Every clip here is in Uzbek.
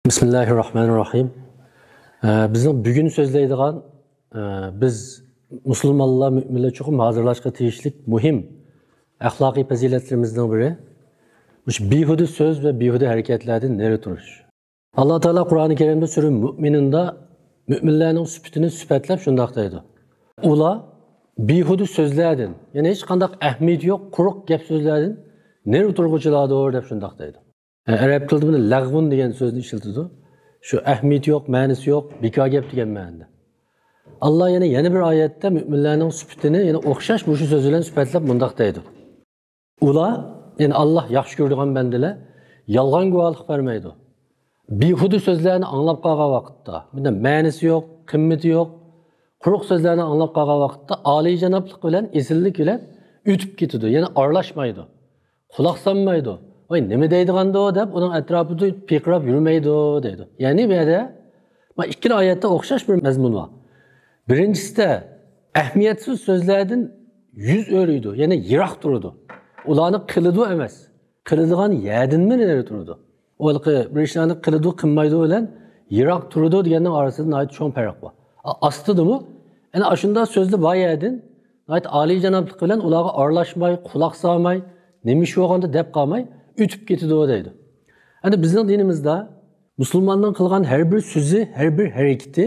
Bismillahirrahmanirrahim. Bizning bugun so'zlaydigan biz musulmonlar, mu'minlar cho'qim hozirlashga tegishli muhim axloqiy fazilatlarimizdan biri o'sha behuda so'z va behuda harakatlardan nari turish. Alloh taolo Qur'oni Karimda sura Mu'minunda mu'minlarning sifatini sifatlab shunday deydi. Ular behuda so'zlardan, ya'ni hech qanday ahamiyati yo'q, quruq gap so'zlardan nari turg'uvchilardir deb shunday deydi. Arab tilida buni lag'vun degan so'zni ishlatadi. Shu ahamiyati yo'q, ma'nosi yo'q, bekor gap degan ma'noda. Allah yana bir oyatda mu'minlarning sifatini yana o'xshash bu so'z bilan sifatlab bunday deydi. Ular, ya'ni Allah yaxshi ko'radigan bandalar yolg'on guvohlik bermaydi. Behuda so'zlarni anglab qolgan vaqtda, bunda ma'nosi yo'q, qimmati yo'q, quruq so'zlarni anglab qolgan vaqtda oliyjanoblik bilan, esillik bilan o'tib ketadi, yana aralashmaydi. Quloq solmaydi. Oy nima deydiganda deb uning atrofida piqirab yurmaydi deydi. Ya'ni bu yerda ikkala oyatda o'xshash bir mazmun bor. Birinchisida ahamiyatsiz so'zlardan yuz o'riydi, ya'ni yiroq turadi. Ularni qilidi emas, qiladigan yerdanmi nari turadi. O'lqi bir ishlarni qilidi, qilmaydi bilan yiroq turadi deganning orasida nihoyat cho'ng farq bor. Astidimi? Ana shunda so'zni bor yerdan nihoyat oliyjanoblik bilan ularga aralashmay, quloq solmay, nima ish bo'lganda deb qolmay o'tib ketadi deydi. Hani bizning dinimizda musulmonning qilgan har bir so'zi, har bir harakati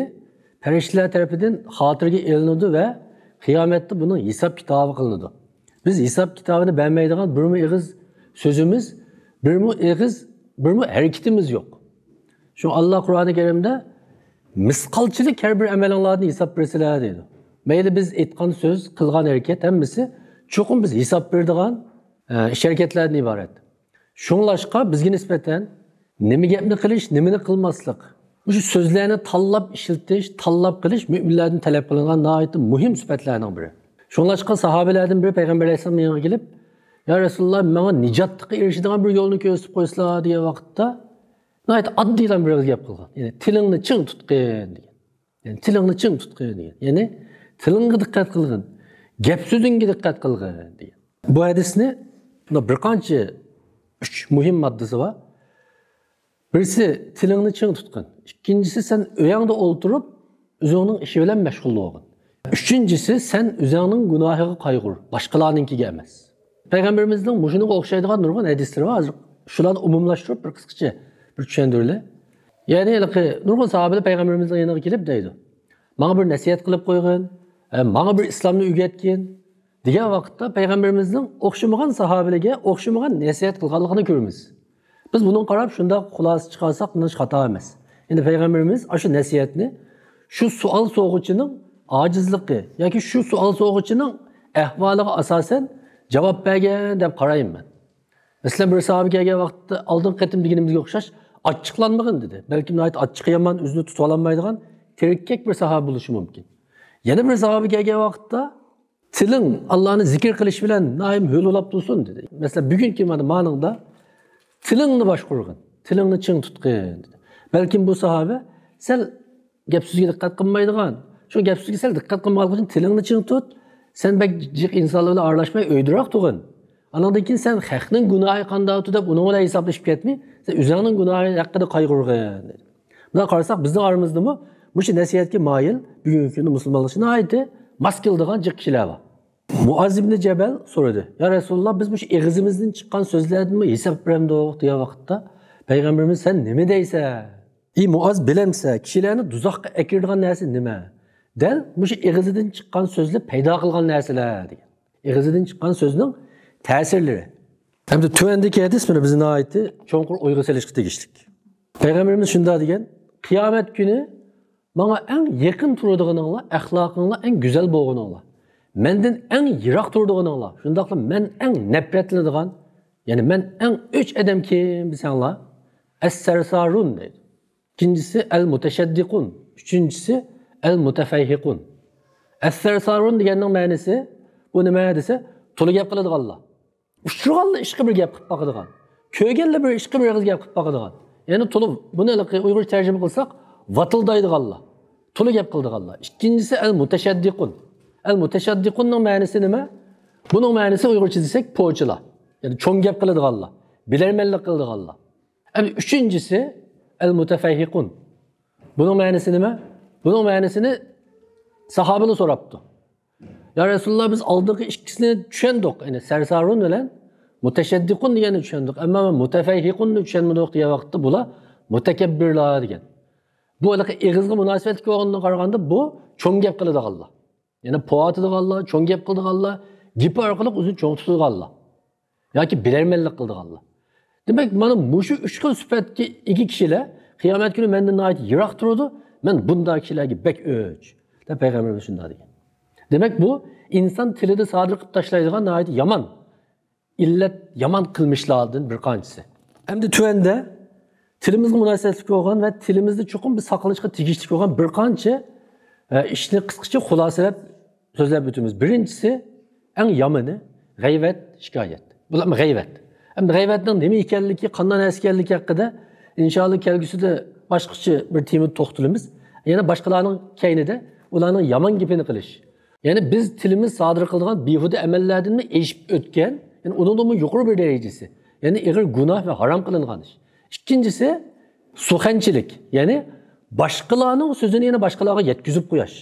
farishtalar tarafidan xotirga elinadi va qiyomatda buning hisob kitobi qilinadi. Biz hisob kitobini bermaydigan birmi ig'iz so'zimiz, birmi harakatimiz yo'q. Shu Alloh Qur'oni Karimda misqolchilik har bir amalinglarni hisob bersalar deydi. Mayli biz aytgan so'z, qilgan harakat hammasi cho'qim biz hisob beradigan ish harakatlardan iborat. Şunlaşqa bizga nisbatan nima gapni qilish, nimani qilmaslik. O'sha so'zlarni tanlab ishiltish, tanlab qilish mu'minlardan talab qilingan nihoyat muhim sifatlarning biri. Şunlaşqa sahobalardan biri Payg'ambar alayhisolamga yangi kelib, "Ya Rasululloh, menga nijotga erishadigan bir yo'lni ko'rsatib qo'ysizlar" degan vaqtda nihoyat oddiydan bir gap qilgan. Ya'ni tilingni ching tutqin degan. Ya'ni tilingni ching tutqin degan. Ya'ni tilingga diqqat qilgin, gap so'zingga diqqat qilgin degan. Bu hadisni bir qancha 3 muhim maddesi var. Birisi tilingni ching tutqin. İkincisi sen uyangda o'ltirib, o'zingning ishi bilan mashg'ul bo'lgin. Üçüncüsü sen o'zingning gunohiga qayg'ur, boshqalarninkiga emas. Payg'ambarimizning mushuniga o'xshaydigan nurg'un hadislari bor. Shularni umumlashtirib bir qisqacha bir tushuntirlar. Ya'ni nurg'un sahobalar payg'ambarimizning yoniga kelib deydi. "Menga bir nasihat qilib qo'ygin, menga bir islomni o'rgatgin." degan vaqtda payg'ambarimizning o'xshamagan sahobalarga o'xshamagan nasihat qilganligini ko'ramiz. Biz bundan qarab shunda xulosa chiqarsak, bu xato emas. Endi payg'ambarimiz shu nasihatni shu savol so'g'uchining ojizligi yoki shu savol so'g'uchining ahvoliga asosan javob bergan deb qarayman. Masalan, bir sahoba kelgan vaqtda oldin qatim deganimizga o'xshash ochiqlanmagan dedi. Balki nihoyat ochiq yomon o'zini tuta olmaydigan tirikak bir sahoba bo'lishi mumkin. Yana bir sahoba kelgan vaqtda tiling Allah'ını zikir qilish bilan naim hölolab tursin dedi. Mesela bugungi ma'noda tilingni boshqurgin, tilingni ching tutqin dedi. Balki bu sahoba sal gap so'zga diqqat qilmaydigan, shu gap so'zga sal diqqat qilmaganlik uchun tilingni ching tut, sen bak jiq insonlar bilan aralashmay o'ydiroq turgin. Andan keyin sen haqning gunohi qanday deb uni bilan hisoblashib ketmay, sen o'zingning gunohi haqida qayg'urgin dedi. Buna qarasak bizning oramizdami bu nasihatga moyil bugungi kunda musulmonlar shuni aytdi. Maskildigan jiq kishilar var. Muaz ibn Cebel so'radi. "Ya Rasululloh, biz bu ig'izimizdan chiqqan so'zlarni hisob beramiz" degan vaqtda payg'ambarimiz "Sen nima deysan? Ey Muaz, bilamsa, kishilarni do'zaxga akiradigan narsa nima?" Dal bu ig'izidan chiqqan so'zlar paydo qilgan narsalar degan. Ig'izidan chiqqan so'zning ta'sirlari. Hamda tuvandagi hadis mana bizning oyati cho'nqur o'yga solishga tegishli. Payg'ambarimiz shunda degan, qiyomat kuni bana en yakın turduğunla, ahlakınla en güzel boğununla. Menden en yirak turduğunla. Şundakla men en nefretlediğin, yani men en üç adam kim bisenla? Es-sersarun deydi. İkincisi el-muteşeddikun. Üçüncüsü el-mutefeyhikun. Es-sersarun diyenin manası, bu ne dese, tolu gap qiladiganlar. Uşurğanla işqi bir gap qilib baqadigan. Köygelle bir işqi bir gap qilib baqadigan. Yani tolu, bunu Uyghur tercüme qilsak, vatildaydiganlar. Tulu gap qildiganlar. İkincisi el-muteşeddikun. El-muteşeddikunning ma'nosi nima? Buning ma'nosi Uyg'urcha desak po'chilar. Yani cho'ng gap qiladiganlar, bilarmanlik qiladiganlar. Üçüncüsü El mutefehhikun. Bunun ma'nosi nima? Bunun ma'nosini sahobalar so'rabdi. Ya Resulullah biz oldingi ikkisini tushundik. Yani sarsarun bilan mutashaddiqun deganni tushundik. Ammo mutafahhiqunni tushunmadik degan vaqtda bular mutakabbirlar degan. Bu ig'izga munosabatga olganda qaraganda bu cho'ng gap qiladiganlar. Ya'ni po'atidiganlar, cho'ng gap qiladiganlar, gipi orqali o'zini cho'ng tutadiganlar. yoki bilarmanlik qiladiganlar. Demak, mana mushu uch xil sifatga ega kishilar qiyomat kuni mendan nihoyat yiroq turadi. Men bunday kishilarga bek o'ch deb payg'ambarimiz shunday degan. Demak, bu inson tilida sodir qilib tashlaydigan nihoyat yomon illat, yomon qilmishlardan bir qanchasi. Endi tuanda tilimizga munosabatli bo'lgan va tilimizni chuqur bir saqlashga tegishli bo'lgan bir qancha ishni qisqacha xulosalab so'zlab o'tamiz. Birinchisi eng yomoni g'ayvat, shikoyat. Bular g'ayvat. Endi g'ayvatning nima ekanligi, qanday narsa ekanligi haqida inshaalloh kelgusida boshqacha bir tema to'xtalamiz. Yana boshqalarning kaynida ularning yomon gapini qilish. Ya'ni biz tilimiz sodir qiladigan behuda amallardan eshib o'tgan, ya'ni uningdan yuqori bir darajasi. Ya'ni ig'ir gunoh va harom qilingan ish. İkincisi suxanchilik. Ya'ni boshqalarning so'zini yana boshqalarga yetkazib qo'yish.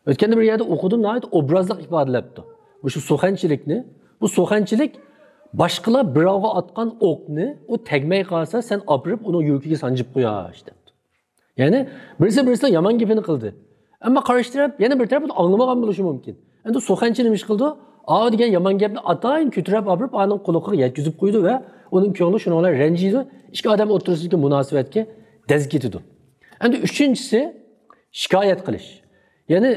O'tganda bir yerda o'qidim, nihoyat obrazliq ifodalabdi. Bu suxanchilikni, bu suxanchilik boshqalar birovga otgan o'qni u tegmay qolsa sen opirib uni yukiga sanjib qo'yash debdi. Ya'ni birisi yomon gapini qildi. Ammo qarshi taraf yana bir taraf anglamagan bo'lishi mumkin. Endi suxanchi nima ish qildi? A degan yomon gapni atayin ko'tarib opirib uning quloqiga yetkazib qo'ydi va uning ko'ngli shuninglar ranjiydi. Ikki odam o'rtasidagi munosabatga daz ketdi. Endi uchinchisi shikoyat qilish. Ya'ni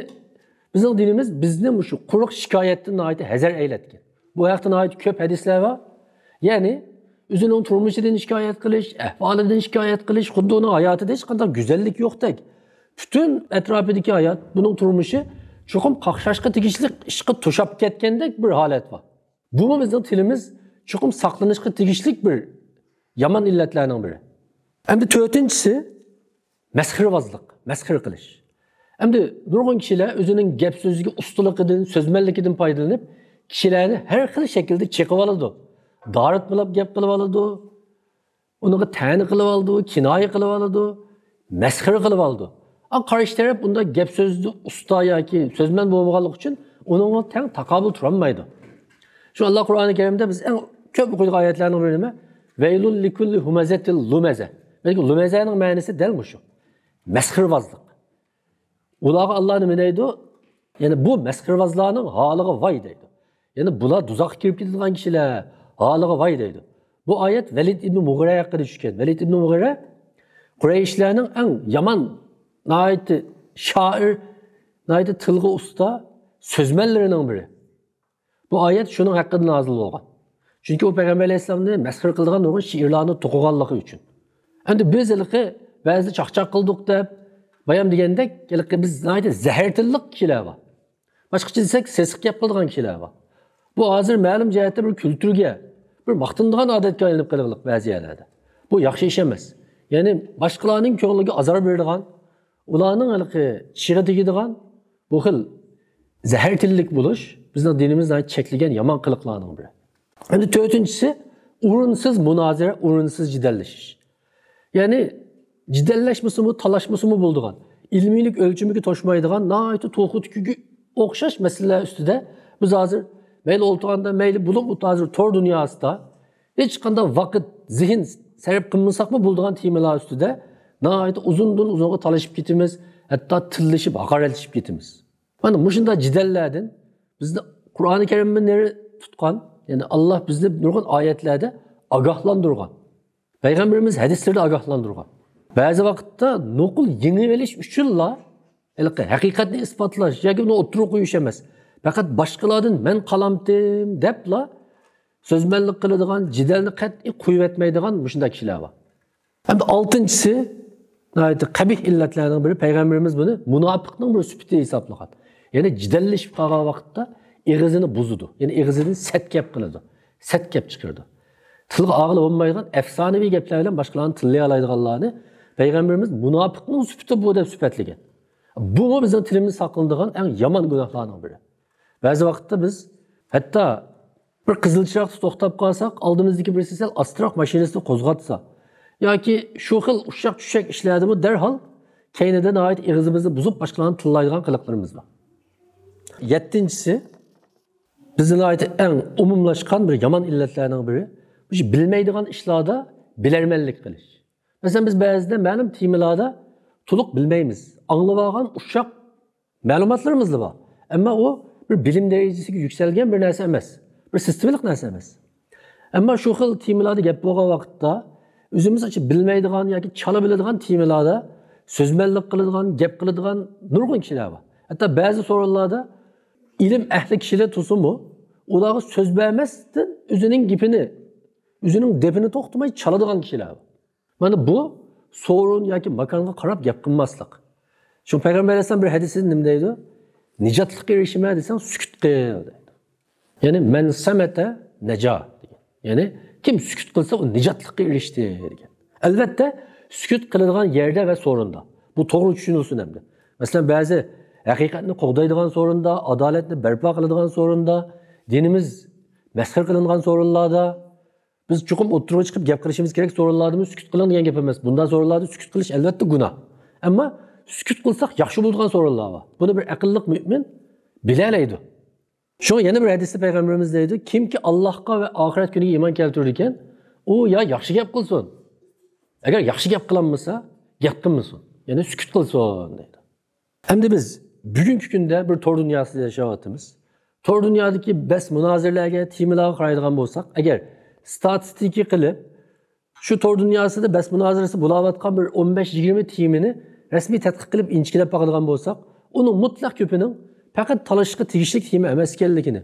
bizning dinimiz bizni shu quruq shikoyatdan nihoyat hazar aylatgan. Bu haqda nihoyat ko'p hadislar bor. Ya'ni o'zining turmushidan shikoyat qilish, ahvolidan shikoyat qilish, xuddi uning hayotida hech qanday go'zallik yo'qdek. Butun atrofidagi hayot, buning turmushi chuqur qaqshashga tegishli ishga to'shab ketgandek bir holat bor. Bu bizning tilimiz chuqur saqlanishga tegishli bir yomon illatlarning biri. Endi to'rtinchisi masxirvozlik, masxir qilish. Endi nurg'un kishilar o'zining gap so'ziga ustaligidan, so'zmanligidan foydalanib, kishilarni har xil shaklda cheqib oladi. Dorat bilan gap qilib oladi, uniga ta'ni qilib oladi, kinoya qilib oladi, masxir qilib oladi. Qarshi taraf bunda gap so'zni usta yoki so'zman bo'lmaganligi uchun uningga teng taqobil tura olmaydi. Shu Alloh Qur'oni Karimda biz eng ko'p o'qigan oyatlarning biri nima? Vaylul likulli humazatil lumaza. Balki lumazaning ma'nosi dal shu. Masxirvozlik. Ularga Alloh nima deydi? Ya'ni bu masxirvozlarning holiga voy deydi. Ya'ni bular do'zaxga kirib ketadigan kishilar holiga voy deydi. Bu oyat Valid ibn Mughira haqida tushgan. Valid ibn Mughira Qurayshlarning eng yomon nayt şair, nayt tilga usta sözmenlerining biri. Bu oyat shuning haqida nozil bo'lgan. Chunki u payg'ambar alayhisolamni masxir qilgan nurg'un she'rlarni to'qiganligi uchun. Endi biz ba'zi chaqchaq qildik deb bayam degandek, biz nayt zahartillik kishilar bor. Boshqacha desak, sesiq gap qiladigan kishilar bor. Bu hozir ma'lum jihatda bir kulturga, bir maqtanadigan odatga aylanib qolganlik ba'zi yerlarda. Bu yaxshi ish emas. Ya'ni boshqalarning ko'ngliga azor beradigan, ularning tishiga tegadigan bu xil zahartillik bo'lish bizning dinimizda cheklagan yomon qiliqlarning biri. Endi to'rtinchisi o'rinsiz munozara, o'rinsiz jidallashish. Ya'ni jidallashmasimi, talashmasimi bo'ladigan, ilmiylik o'lchamiga to'shmaydigan, nihoyat to'xutkiga o'xshash masalalar ustida biz hozir mayli o'ltirganda, mayli bo'lib hozir tor dunyosida hech qanday vaqt, zehn sarf qilmasaqmi bo'ladigan temalar ustida nihoyat uzundan uzunga talashib ketamiz, hatto tillashib, haqoratlashib ketamiz. Mana shunday jidallardan bizni Qur'oni Karimni neri tutgan, ya'ni Alloh bizni nurg'un oyatlarda ogohlantirgan. Payg'ambarimiz hadislarda ogohlantirgan. Ba'zi vaqtda nuqul yengib olish uchunla haqiqatni isbotlash yoki uni o'tirib qo'yish emas. Faqat boshqalardan men qalamdim debla so'zmanlik qiladigan, jidalni qat'iy qo'yib etmaydigan shunday kishilar bor. Endi oltinchisi qabih illatlarning biri payg'ambarimiz buni munofiqning bir sifati hisoblagan. Ya'ni jidallashib qolgan vaqtda ig'izini buzdi. Ya'ni ig'izidan sat gap qiladi. Sat gap chiqardi. Tilga og'ili bo'lmaydigan afsonaviy gaplar bilan boshqalarni tillay oladiganlarni payg'ambarimiz munofiqning sifati bu deb sifatlagan. Bu bizning tilimiz saqlanadigan eng yomon gunohlarning biri. Ba'zi vaqtda biz hatto bir qizil chiroqda to'xtab qolsak, oldimizdagi birisi sal astroq mashinasini qo'zg'atsa yoki shu xil ushshaq tushshak ishladimi darhol keynidan ait ig'izimizni buzib boshqalarni tillaydigan qiliqlarimiz bor. 7-si bizning ait eng umumlashgan bir yomon illatlarning biri bu bilmaydigan ishlarda bilarmanlik qilish. Masalan biz ba'zida ma'lum temalarda to'liq bilmaymiz. Anglab olgan ushshaq ma'lumotlarimiz bor. Ammo u bir bilim darajasiga yuksalgan bir narsa emas. Bir sistemlik narsa emas. Ammo shu xil temalarda gap bo'lgan vaqtda o'zimiz achib bilmaydigan yoki chala biladigan temalarda so'zmanlik qiladigan, gap qiladigan nurg'un kishilar bor. Hatto ba'zi so'rovlarda ilm ahli kishilar tursinmi, ularga so'z bermasdan o'zining gapini, o'zining depini to'xtamay chaladigan kishilar bor. Mana bu so'rin yoki makonga qarab gap qilmaslik. Shu Payg'ambar alayhisalom bir hadisida nima deydi? Nijotlikka erishima desang sukut qil deydi. Ya'ni man samata naja degan. Ya'ni kim sukut qilsa u nijotlikka erishdi degan. Albatta sukut qiladigan yerda va so'rinda. Bu to'g'ri tushunilsin hamda. Masalan ba'zi haqiqatni qo'g'daydigan so'rinda, adolatni barpo qiladigan so'rinda, dinimiz masxar qilingan so'rinlarda biz chuqur o'tirib chiqib gap qilishimiz kerak so'rinlarda sukut qiling degan gap emas. Bunday so'rinlarda sukut qilish albatta gunoh. Ammo sukut qilsak yaxshi bo'ladigan so'rinlar bor. Buni bir aqlli mo'min bilalaydi. Shu yana bir hadisda payg'ambarimiz deydi, kimki Allohga va oxirat kuniga iymon keltirar ekan, u ya yaxshi gap qilsin. Agar yaxshi gap qilinmasa, gap qilmasin. Ya'ni sukut qilsin deydi. Endi biz bugungi kunda bir tor dunyosida yashayapmiz. Tor dunyodagi bas munozirlarga, temalarga qaraydigan bo'lsak, agar statistika qilib shu tor dunyosida bas munozirasi bo'layotgan bir 15-20 temani rasmiy tadqiq qilib inchikilab boqadigan bo'lsak, uning mutlaq ko'pining faqat talashishga tegishli tema emas ekanligini,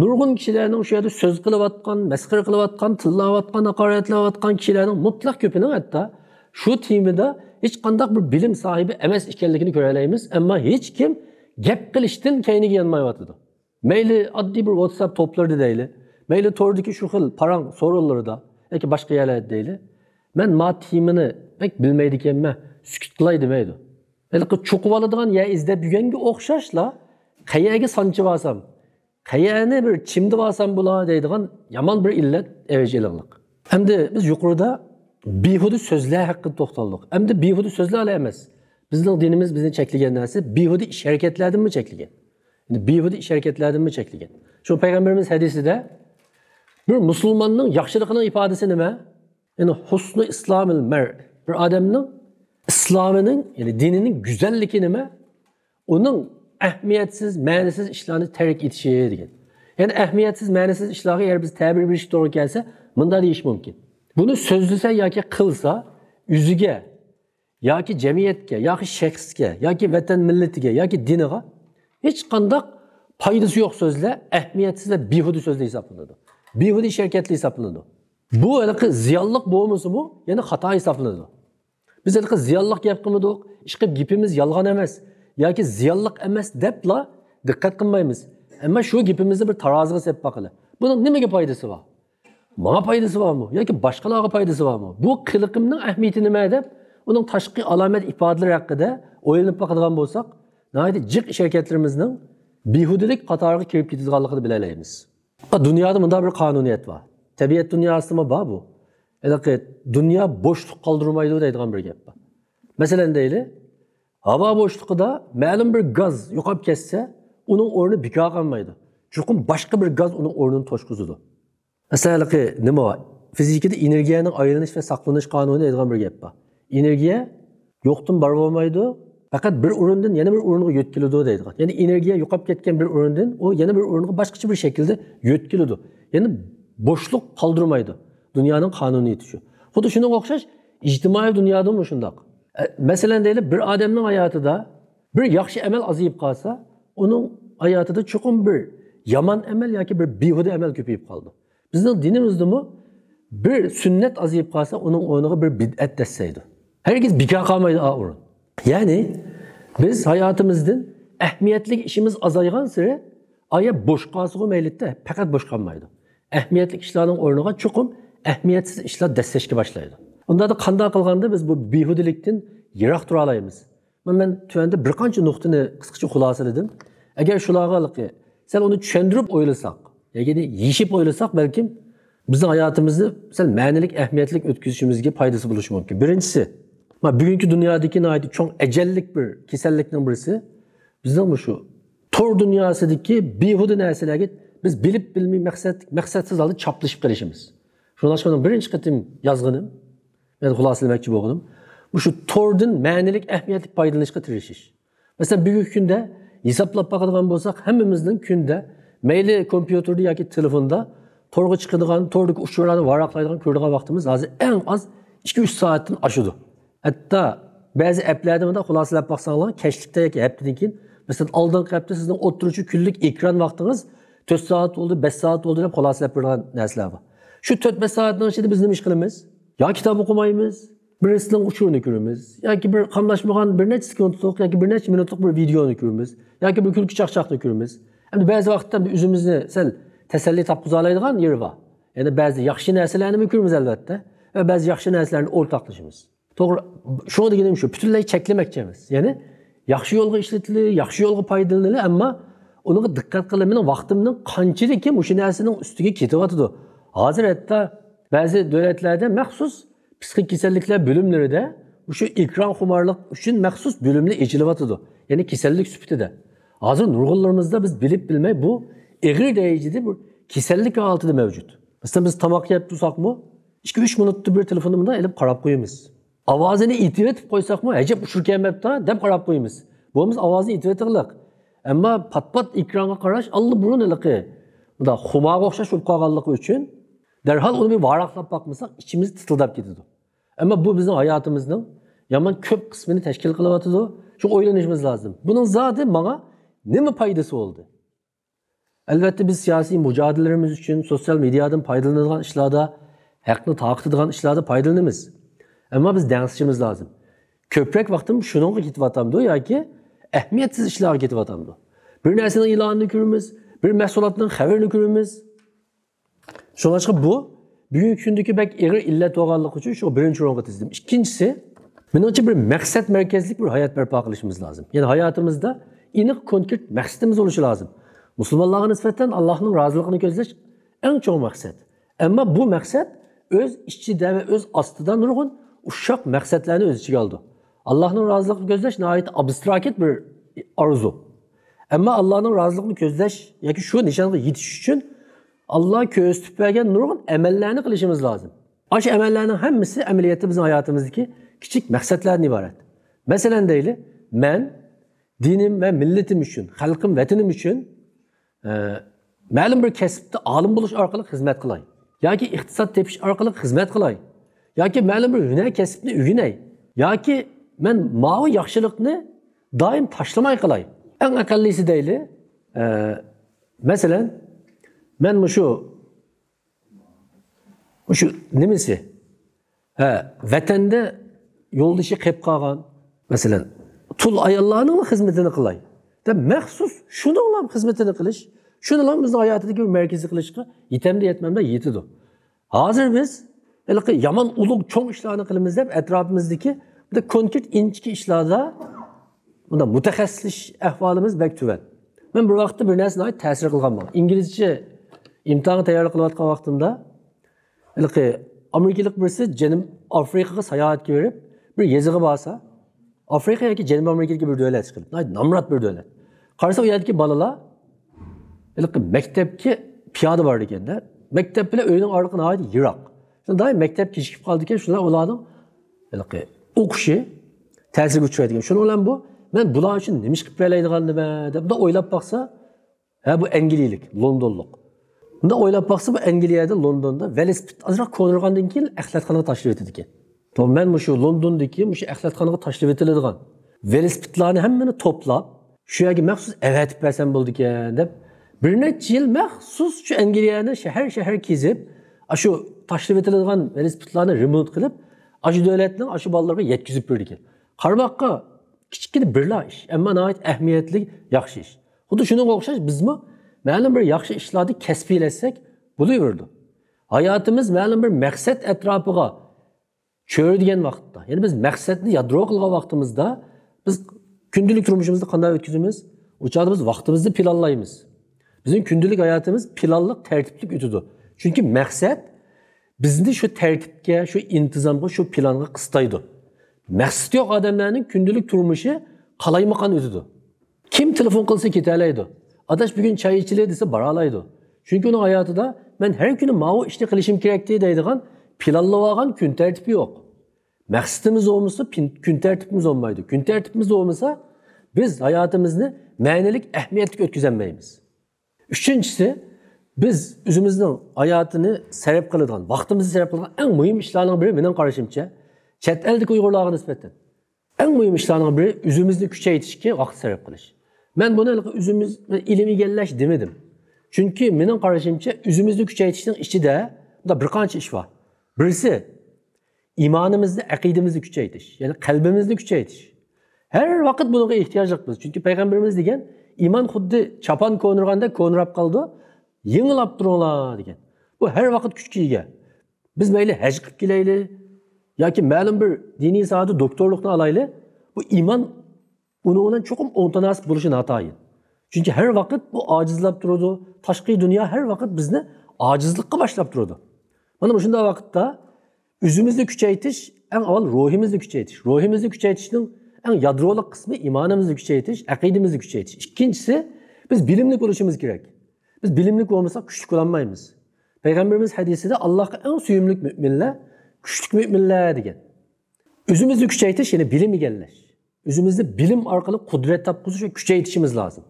nurg'un kishilarning shu yerda so'z qilayotgan, masxara qilayotgan, tillayotgan, haqoratlayotgan kishilarning mutlaq ko'pining hatto shu temada hech qanday bir bilim sohibi emas ekanligini ko'ralaymiz, ammo hech kim gap qilishdan kayniga yanmayotdi. Mayli oddiy bir WhatsApp to'plarida deyli, mayli tordagi shu xil parang so'rovlarida yoki boshqa yerlarda deyli, men ma temani pek bilmaydi ekanman, sukut qilay demaydi. Balki cho'qib oladigan ya izlab yurganga o'xshashla qayerga sanchib olsam, qayerni bir chimdib olsam bo'lar deydigan yomon bir illat evjilik. Endi biz yuqorida behuda so'zlar haqida to'xtaldik. Endi behuda so'zlar emas. Bizning dinimiz bizni cheklagan narsa behuda ish harakatlardan mi cheklagan? Endi behuda ish harakatlardan mi cheklagan? Shu payg'ambarimiz hadisida bir musulmonning yaxshiligining ifodasi nima? Ya'ni husnu islomil mar. Bir odamning islomining, ya'ni dinining go'zalligi nima? Uning ahamiyatsiz, ma'nisiz ishlarni tark etishi degan. Ya'ni ahamiyatsiz, ma'nisiz ishlarga eğer biz ta'bir berish to'g'ri kelsa, bunda deyish mumkin. Buni so'zlasa yoki qilsa, o'ziga yoki jamiyatga, yoki shaxsga, yoki vatan millatiga, yoki diniga hech qanday foydasi yo'q so'zlar ahamiyatsiz va behuda so'zlar hisoblanadi. Behuda harakatli hisoblanadi. Bu aniq ziyonliq bo'lmasa-mu, yana xato hisoblanadi. Biz aniq ziyonliq gap qilmadik, ish qilib gapimiz yolg'on emas yoki ziyonliq emas debla diqqat qilmaymiz. Ammo shu gapimizni bir taroziga sepib baqili. Buning nimaga foydasi bor? Menga foydasi bormi yoki boshqalarga foydasi bormi? Bu qiliqimning ahamiyati nima deb uning tashqi alomat ifodalari haqida o'ylanib baqadigan bo'lsak, nihoyat jiq ish harakatlarimizning behudilik qatoriga kirib ketadiganligini bilalaymiz. Dunyoda bunday bir qonuniyat bor. Tabiat dunyosida bor bu. Dunyo bo'shliq qoldirmaydi deydigan bir gap bor. Masalan deyli, havo bo'shligida ma'lum bir gaz yo'qolib ketsa, uning o'rni bekor qolmaydi. Chunki boshqa bir gaz uning o'rnini to'shqizadi. Masalan, nima? Fizikada energiyaning aylanish va saqlanish qonuni deydigan bir gap bor. Energiya yo'qdan bor bo'lmaydi, faqat bir o'rindan yana bir o'ringa yetkiladi deydigan. Ya'ni energiya yo'qolib ketgan bir o'rindan u yana bir o'ringa boshqacha bir shaklda yetkiladi. Ya'ni bo'shliq qoldirmaydi. Dunyoning qonuniyati shu. Xuddi shunga o'xshash ijtimoiy dunyoda ham shunday. Masalan deylik, bir odamning hayotida bir yaxshi amal aziyib qolsa, uning hayotida chuqur bir yomon amal yoki bir behuda amal ko'payib qoldi. Bizning dinimizda bir sunnat aziyib qolsa, uning o'rniga bir bid'at dasaydi. Herkes bekor qolmaydi o'rin. Ya'ni biz hayotimizdan ahamiyatli ishimiz azaygan sari aya bo'sh qolsa maylitta, faqat bo'sh qolmaydi. Ahamiyatli ishlarning o'rniga chuqur ahamiyatsiz ishlar dasashga boshlaydi. Unda da qanday qilganda biz bu behudilikdan yiroq tura olamiz. Men tuanda bir qancha nuqtani qisqacha xulosaladim. Agar shularga sen uni tushuntirib o'ylasak, ya'ni yeshib o'ylasak, balkim Bizning hayotimizni sal ma'nilik, ahamiyatli o'tkazishimizga foydasi bo'lishi mumkin. Birinchisi, bugungi dunyodagi cho'ng ajallik bir kasallikning birisi bizning shu tor dunyosidagi behuda narsalarga biz bilib bilmay maqsadsiz holda choplashib qilishimiz. Shundan so'ng birinchi qatim yozganim, men xulosalamoqchi bo'ldim. Shu tordan ma'nilik, ahamiyatli foydalanishga tirishish. Masalan, bugungi kunda hisoblab bakadigan bo'lsak, hammamizning kunda mayli kompyuterda yoki telefonda torga chiqadigan, tordagi uchurlarni varaqlaydigan ko'radigan vaqtimiz hozir eng az 2-3 soatdan oshadi. Hatto ba'zi applarda bunda xulosalab baksanlar, kechlikda yoki haftadan keyin, masalan, oldingi hafta sizning o'tiruvchi kunlik ekran vaqtingiz 4 soat bo'ldi, 5 soat bo'ldi deb xulosalab bergan narsalar bor. Shu 4-5 soatning ichida biz nima ish qilamiz? Yo kitob o'qimaymiz, birisining uchurini ko'ramiz, yoki bir qamlashmagan bir necha sekundlik yoki bir necha minutlik bir videoni ko'ramiz, yoki bir kulki chaqchaqni ko'ramiz. Endi ba'zi vaqtda o'zimizni sal tasalli topqiza oladigan yeri bor. Ya'ni ba'zi yaxshi narsalarni ko'ramiz albatta va ba'zi yaxshi narsalarni o'rtoqlashamiz. To'g'ri, shuni deganim shu, butunlay cheklamoqchi emas. Ya'ni yaxshi yo'lga ishlatiladi, yaxshi yo'lga foydalaniladi, ammo uniga diqqat qilib, mening vaqtimning qanchalik o'sha narsaning ustiga ketyapti. Hozir hatto ba'zi davlatlarda maxsus psixik kasalliklar bo'limlarida shu ekran xumorlik uchun maxsus bo'limlar ochilyapti. Ya'ni kasallik sifatida. Hozir nurg'unlarimizda biz bilib bilmay bu egri darajada bir kasallik holatida mavjud. Masalan, biz tomoq yeb tursakmi, 2-3 minutda bir telefonni bundan elib qarab qo'yamiz. Ovozini itivetib qo'ysakmi, ajab ushurganmabda deb qarab qo'yamiz. Bo'lmasa ovozini itivetliq. Ammo pat-pat ekronga qarash allburun iliqi. Bunda xumorga o'xshash bo'lib qolganligi uchun darhol uni bir varaqlab bakmasak içimiz titildab ketadi. Ammo bu bizning hayotimizning yomon ko'p qismini tashkil qilyapti. Shu o'ylanishimiz lozim. Buning zoti menga nima foydasi bo'ldi? Albatta biz siyosiy mujodilalarimiz uchun sosyal medyadan foydalanadigan ishlarda, haqni taqidadigan ishlarda foydalanamiz. Ammo biz dengishimiz lozim. Ko'proq vaqtim shuningga ketyapti yoki ahamiyatsiz ishlarga ketyapti. Bir narsaning e'lonini ko'ramiz, bir mahsulotning xabarini ko'ramiz. Şunlaşqa bu, bugungi kundagi bak egri illat bo'lganligi uchun shu birinchi o'ringa tizdim. Ikkinchisi, menimcha bir maqsad markazlik bir hayot barpo qilishimiz lozim. Ya'ni hayotimizda aniq konkret maqsadimiz bo'lishi lozim. Musulmonlarga nisbatan Allohning roziligini ko'zlash eng cho'ng maqsad. Ammo bu maqsad o'z ichida va o'z ostida nurg'un ushoq maqsadlarni o'z ichiga oldi. Allohning roziligini ko'zlash nihoyat abstrakt bir orzu. Ammo Allohning roziligini ko'zlash yoki shu nishonga yetish uchun Allah ko'z tutmagan nurg'un amallarni qilishimiz lozim. O'sha amallarning hammasi amaliyotda bizning hayotimizdagi kichik maqsadlardan iborat. Masalan deyli, men dinim va millatim uchun, xalqim, vatanim uchun ma'lum bir kasbda olim bo'lish orqali xizmat qilay. Yoki iqtisod tepish orqali xizmat qilay. Yoki ma'lum bir hunar kasbni o'rganay. Yoki men ma'u yaxshilikni doim tashlamay qilay. Eng aqallisi deyli, masalan men shu nimasi? Vatanda yo'ldoshi qilib qolgan, masalan, tul ayollarning xizmatini qilay. Deb maxsus shuni ham xizmatini qilish, shuni ham bizning hayotidagi bir markaziy qilishga yetamda yetmamda yetidi. Hozir biz yomon ulug' cho'ng ishlarni qilamiz deb atrofimizdagi bu konkret inchki ishlarda bunda mutaxassislik ahvolimiz bak tuvan. Men bir vaqtda bir narsani ta'sir qilganman. Inglizcha imtihon tayyor qilayotgan vaqtimda Amerikalik birisi Janubiy Afrikaga sayohatga berib, bir yeziga borsa, Afrika yoki Janubiy Amerikadagi bir davlat chiqib, nomrod bir davlat. Qarasa u yerdagi bolalar maktabga piyoda bor ekanda, maktab bilan uyning orqasi nihoyat yiroq. Shunday maktab kechikib qoldi ekan, shular ularning o'qishi ta'sirga uchraydigan. Shuning bilan bu men bular uchun nima ish qilib beraydigandim deb o'ylab baqsa, bu Angliyalik, Londonlik. Bunda o'ylab baqsa bu Angliyada, Londonda velosiped azroq qo'nirgandan keyin axlatxonaga tashlab etdi ekan. To'g'ri, men shu Londondagi shu axlatxonaga tashlab etiladigan velosipedlarni hammani to'plab, shu yerga maxsus avatib bersam bo'ldi ekan deb bir necha yil maxsus shu Angliyani shahar kezib, shu tashlab etiladigan velosipedlarni remont qilib, shu davlatning shu bolalarga yetkazib berdi ekan. Qarmoqqa kichkina birla ish, ammo nihoyat ahamiyatli yaxshi ish. Xuddi shunga o'xshash bizmi ma'lum bir yaxshi ishlarni kasbiylasak bo'laverdi. Hayotimiz ma'lum bir maqsad atrofiga cho'radigan vaqtda, ya'ni biz maqsadni yadro qilgan vaqtimizda biz kundalik turmushimizni qanday o'tkazamiz? O'chada biz vaqtimizni planlaymiz. Bizning kundalik hayotimiz planliq, tartibli o'tadi. Chunki maqsad bizni shu tartibga, shu intizomga, shu planga qistaydi. Maqsad yo'q odamlarning kundalik turmushi qalaymaqan o'tidi. Kim telefon qilsa ketalaydi. Adash bugun choy ichilay desa bora oladi. Chunki uning hayotida men har kuni ma'vu ishni qilishim kerak deydigan planlab olgan kun tartibi yo'q. Maqsadimiz olmasa kun tartibimiz olmaydi. Kun tartibimiz olmasa biz hayotimizni ma'nilik, ahamiyatli o'tkazolmaymiz. Üçüncüsü, biz özümüzün hayatını sarf qiladigan, vaqtimizni sarf qiladigan eng muhim ishlarning biri mening qarashimcha, chet eldagi Uyg'urlarga nisbatan eng muhim ishlarning biri o'zimizni kuchaytirishga vaqt sarf qilish. Men buni o'zimiz ilm egallash demedim. Chunki mening qarashimcha o'zimizni kuchaytirishning ichida bir qancha ish bor. Birisi imonimizni, aqidamizni kuchaytirish, ya'ni qalbimizni kuchaytirish. Her vaqt bunga ehtiyojliqmiz. Chunki payg'ambarimiz degan iman xuddi chapan ko'nirganda ko'nirab qoldi, yengilab turinglar degan. Bu her vaqt kuchga ega. Biz mayli haj qilib kelayli yoki ma'lum bir diniy sohada doktorlikni olayli, bu iman uni bilan cho'qim o'ntanasib bo'lishi notayin. Chunki her vaqt bu ojizlab turadi. Tashqi dunyo her vaqt bizni ojizlikka boshlab turadi. Mana shunday vaqtda o'zimizni kuchaytirish, eng avval ruhimizni kuchaytirish. Ruhimizni kuchaytirishning eng yadrolik qismi imonimizni kuchaytirish, aqidamizni kuchaytirish. İkincisi, biz bilimli bo'lishimiz kerak. Biz bilimli olmasak kuchli bo'lolmaymiz. Payg'ambarimiz hadisida Allohga eng suyumli mu'minlar kuchli mu'minlar degan. O'zimizni kuchaytirish, ya'ni bilim egallash. O'zimizni bilim orqali qudrat topqizish va kuchaytirishimiz lozim.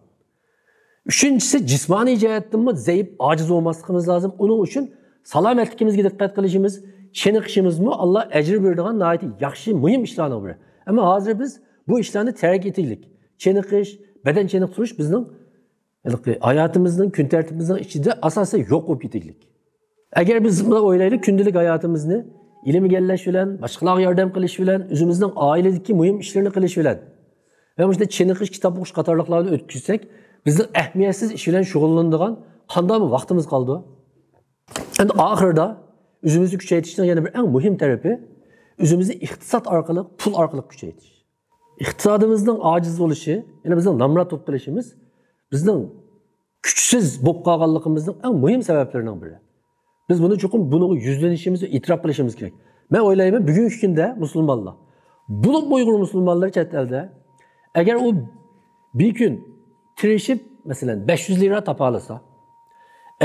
Üçüncüsü, jismoniy jihatdan zaif, ojiz olmasligimiz lozim. Uning uchun salomatligimizga diqqat qilishimiz, chiniqishimizmi Allah ajr beradigan nihoyat yaxshi, muhim ishlarning biri. Ama hozir biz bu ishlarni tark etaylik. Chiniqish, badan chiniqtirish bizning hayotimizning, kun tartibimizning ichida asosan yo'q bo'lib ketaylik. Agar biz buni o'ylaylik, kundalik hayotimizni ilm egallash bilan, boshqalarga yordam qilish bilan, o'zimizning oiladagi muhim ishlarni qilish bilan va shunda chiniqish, kitob o'qish qatorliqlarni o'tkazsak, bizning ahamiyatsiz ish bilan shug'ullanadigan qanday vaqtimiz qoldi? Endi oxirida o'zimizni kuchaytirishning yana bir eng muhim tarafi o'zimizni iqtisod orqali, pul orqali kuchaytirish. Iqtisodimizning ojiz bo'lishi, ya'ni bizning namrat bo'lib qolishimiz bizning kuchsiz bo'lib qolganligimizning eng muhim sabablaridan biri. Biz buni cho'qim buni yuzlanishimiz va e'tirof qilishimiz kerak. Men o'ylayman, bugungi kunda musulmonlar, bulib Uyg'ur musulmonlari chet elda agar u bir kun tirishib, masalan 500 lira topa olsa,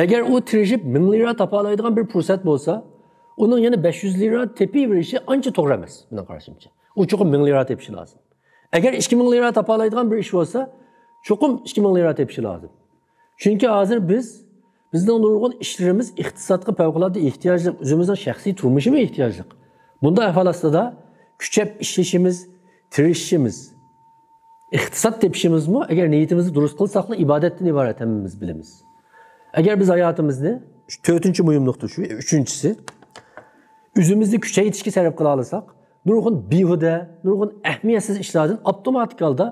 agar u tirishib 1000 lira topa oladigan bir fursat bo'lsa, onun yana 500 lira tepiverishi ancha to'g'ri emas, mening qarashimcha. U cho'qim 1000 lira tepishi lozim. Agar 2000 lira topa oladigan bir ish bo'lsa, cho'qim 2000 lira tepishi lozim. Chunki hozir bizning nurg'un ishlarimiz iqtisodga favqulodda ehtiyojli, o'zimizning shaxsiy turmushimizga ehtiyojli. Bunda ahvolida kuchab ishlashimiz, tirishishimiz, iqtisod tepishimizmi, agar niyatimizni durust qilsaqla ibodatdan iborat hammamiz bilamiz. Agar biz hayotimizni 4-chi muhim nuqta shu, 3-chisi o'zimizni kuchaytirishga sarf qila olsak, nurg'un behuda, nurg'un ahamiyatsiz ishlardan avtomatik holda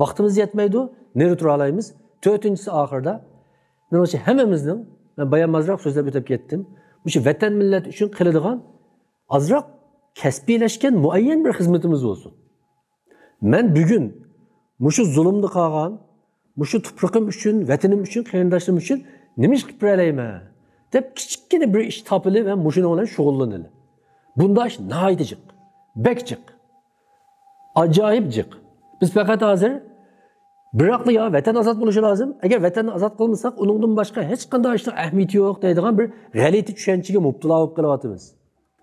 vaqtimiz yetmaydi, neri tura olamiz. 4-chisi oxirida men o'sha hammamizning, men bayon mazroq so'zlab o'tib ketdim, o'sha vatan millat uchun qiladigan azroq kasbiylashgan muayyan bir xizmatimiz bo'lsin. Men bugun mushu zulmni qilgan, mushu tuproqim uchun, vatanim uchun, qarindoshlarim uchun nima ish qilib beralayman deb kichikgina bir ish topilib va mushuna bilan shug'ullanadi. Bunda ish nihoyat jiq, bek jiq, ajoyib jiq. Biz faqat hozir biroqli ya vatan ozod bo'lishi lozim. Agar vatanni ozod qilmasak, uningdan boshqa hech qanday ishning ahamiyati yo'q deydigan bir g'alati tushunchaga mubtalo bo'lib qolyapmiz.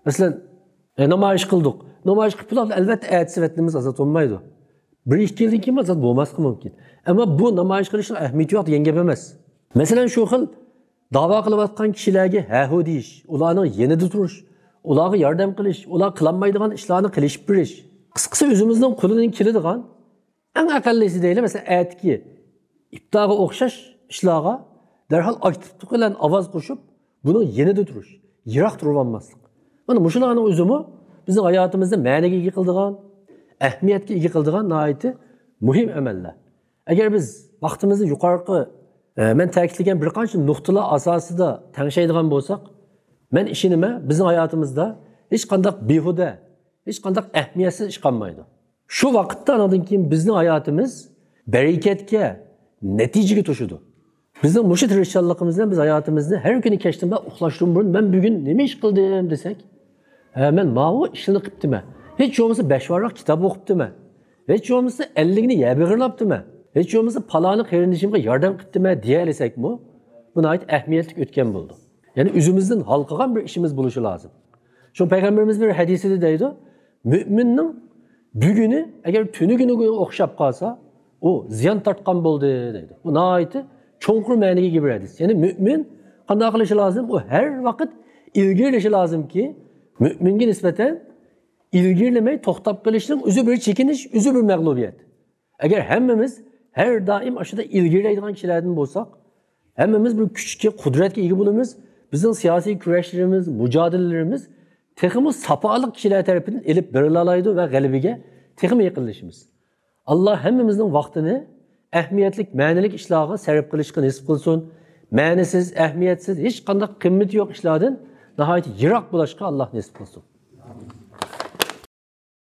Masalan, namoyish qildik. Namoyish qilib albatta aytsa vatanimiz ozod bo'lmaydi. Bir ish keldi ki ozod bo'lmasligi mumkin. Ammo bu namoyish qilishning ahamiyati yo'q degan gap emas. Masalan, shu xil da'vo qilayotgan kishilarga ha-hu deyish, ularning yanida turish, ularga yordam qilish, ular qilolmaydigan ishlarni qilishib berish. Qisqasi o'zimizning qo'lidan keladigan eng aqallisi deylik, masalan, aytki, iftoga o'xshash ishlarga darhol aktivlik bilan ovoz qo'shib, buni yanida turish, yiroq turib olmaslik. Mana shularning o'zimi bizning hayotimizda ma'niga ega qiladigan, ahamiyatga ega qiladigan nihoyatda muhim amallar. Agar biz vaqtimizni yuqorqi men ta'kidlagan bir qancha nuqtalar asosida tangshaydigan bo'lsak, men ishonima bizning hayotimizda hech qanday behuda, hech qanday ahamiyatsiz ish qolmaydi. Shu vaqtda ondan keyin bizning hayotimiz barakatga, natijaga to'shadi. Bizning mushit tirishchanligimizdan biz hayotimizni har kuni kechdan ben uxlashdan burun ben bugun nima ish qildim desak, men mana bu ishni qilibdiman. Hech bo'lmasa 5 varaq kitob o'qibdiman. Hech bo'lmasa 50 ni yabig'irlabdiman. Hech bo'lmasa paloni qarindishimga yordam qilibdiman deyalasakmi, bu nihoyat ahamiyatli o'tgan bo'ldi. Ya'ni o'zimizdan halqagan bir ishimiz bo'lishi lozim. Shu payg'ambarimiz bir hadisida deydi, mo'minning buguni agar tuniguniga o'xshab qolsa, u ziyon tortgan bo'ldi deydi. Bu nihoyat cho'nqur ma'niga ega bir hadis. Ya'ni mo'min qanday qilishi lozim? U har vaqt ilgirlashi lozimki, mo'minga nisbatan ilgirlamay to'xtab qolishning o'zi bir chekinish, o'zi bir mag'lubiyat. Agar hammamiz har doim ashada ilgirlaydigan kishilardan bo'lsak, hammamiz bir kuchga, qudratga ega bo'lamiz. Bizning siyosiy kurashlarimiz, mujodalalarimiz texmi safoliq kishilar tarafidan elib berilalaydi va g'alabaga texmi yaqinlashamiz. Alloh hammamizning vaqtini ahamiyatli, ma'nilik ishlarga sarf qilishga nasib qilsin. Ma'nisiz, ahamiyatsiz, hech qanday qimmati yo'q ishlardan nihoyat yiroq bo'lishga Alloh nasib qilsin.